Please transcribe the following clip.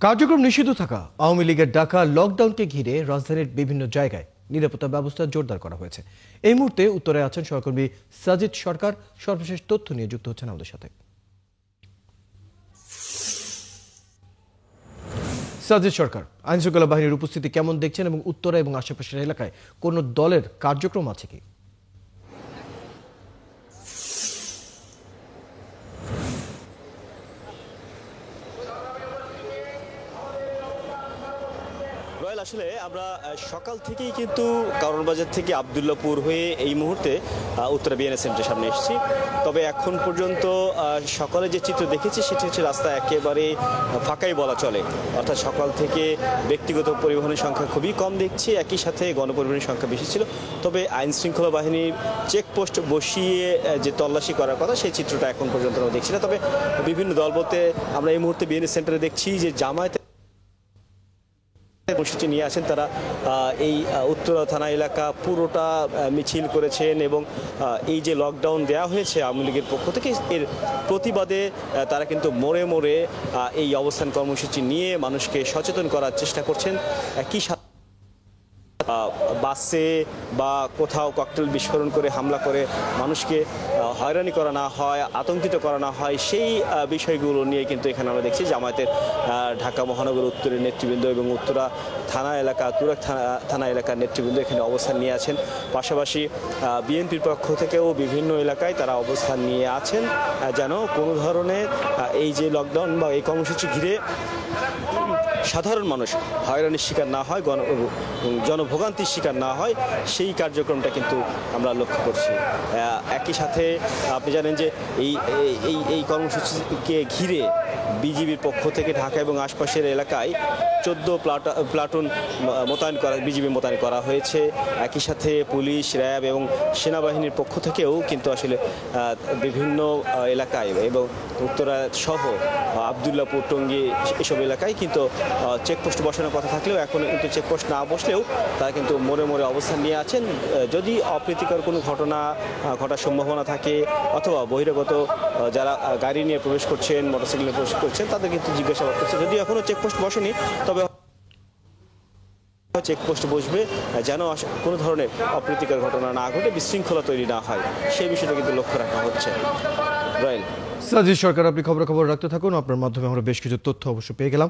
কার্যক্রম নিষিদ্ধ থাকা আওয়ামী লীগের ডাকা লকডাউনকে ঘিরে রাজধানীর বিভিন্ন জায়গায় নিরাপত্তা ব্যবস্থা জোরদার করা হয়েছে। এই মুহূর্তে উত্তরে আছেন সহকর্মী সাজিদ সরকার। সর্বশেষ তথ্য নিয়ে যুক্ত হচ্ছেন আমাদের সাথে। সাজিদ সরকার, আইনশৃঙ্খলা বাহিনীর উপস্থিতি কেমন দেখছেন এবং উত্তরা এবং আশেপাশের এলাকায় কোন দলের কার্যক্রম আছে কি? আসলে আমরা সকাল থেকেই কিন্তু কারওয়ান বাজার থেকে আব্দুল্লাহপুর হয়ে এই মুহূর্তে উত্তরা বিএনএ সেন্টারের সামনে এসেছি। তবে এখন পর্যন্ত সকালে যে চিত্র দেখেছি সেটি হচ্ছে রাস্তা একেবারে ফাঁকাই বলা চলে, অর্থাৎ সকাল থেকে ব্যক্তিগত পরিবহনের সংখ্যা খুবই কম দেখছি, একই সাথে গণপরিবহনের সংখ্যা বেশি ছিল। তবে আইন শৃঙ্খলা বাহিনীর চেকপোস্ট বসিয়ে যে তল্লাশি করার কথা সেই চিত্রটা এখন পর্যন্ত আমরা দেখছি না। তবে বিভিন্ন দল বলতে আমরা এই মুহূর্তে বিএনএ সেন্টারে দেখছি যে জামায়াত কর্মসূচি নিয়ে আসেন তারা এই উত্তরা থানা এলাকা পুরোটা মিছিল করেছেন এবং এই যে লকডাউন দেওয়া হয়েছে আওয়ামী লীগের পক্ষ থেকে এর প্রতিবাদে তারা কিন্তু মোড়ে মোড়ে এই অবস্থান কর্মসূচি নিয়ে মানুষকে সচেতন করার চেষ্টা করছেন। একই সাথে বাসে বা কোথাও ককটেল বিস্ফোরণ করে হামলা করে মানুষকে হয়রানি করা না হয়, আতঙ্কিত করা না হয়, সেই বিষয়গুলো নিয়ে কিন্তু এখানে আমরা দেখছি জামায়াতের ঢাকা মহানগর উত্তরের নেতৃবৃন্দ এবং উত্তরা থানা এলাকা তুরাগ থানা এলাকার নেতৃবৃন্দ এখানে অবস্থান নিয়ে আছেন। পাশাপাশি বিএনপির পক্ষ থেকেও বিভিন্ন এলাকায় তারা অবস্থান নিয়ে আছেন যেন কোনো ধরনের এই যে লকডাউন বা এই কর্মসূচি ঘিরে সাধারণ মানুষ হয়রানির শিকার না হয়, জনভোগান্তির শিকার না হয়, সেই কার্যক্রমটা কিন্তু আমরা লক্ষ্য করছি। একই সাথে আপনি জানেন যে এই কর্মসূচিকে ঘিরে বিজিবির পক্ষ থেকে ঢাকা এবং আশপাশের এলাকায় 14 প্লাটুন বিজিবি মোতায়েন করা হয়েছে। একই সাথে পুলিশ, র্যাব এবং সেনাবাহিনীর পক্ষ থেকেও কিন্তু আসলে বিভিন্ন এলাকায় এবং উত্তরা সহ আব্দুল্লাহপুর, টঙ্গী এসব এলাকায় কিন্তু চেকপোস্ট বসানোর কথা থাকলেও এখন কিন্তু চেকপোস্ট না বসলেও তারা কিন্তু মোড়ে মোড়ে অবস্থান নিয়ে আছেন। যদি অপ্রীতিকর কোনো ঘটনা ঘটার সম্ভাবনা থাকে অথবা বহিরাগত যারা গাড়ি নিয়ে প্রবেশ করছেন, মোটরসাইকেল নিয়ে প্রবেশ করছেন, তাদের কিন্তু জিজ্ঞাসাবাদ করছে। যদি এখনও চেকপোস্ট বসেনি তবে চেকপোস্ট বসবে যেন কোনো ধরনের অপ্রীতিকর ঘটনা না ঘটে, বিশৃঙ্খলা তৈরি না হয়, সেই বিষয়টা কিন্তু লক্ষ্য রাখা হচ্ছে। সাজিদ সরকার, আপনি খবর রাখতে থাকুন। আপনার মাধ্যমে আমরা বেশ কিছু তথ্য অবশ্য পেয়ে গেলাম।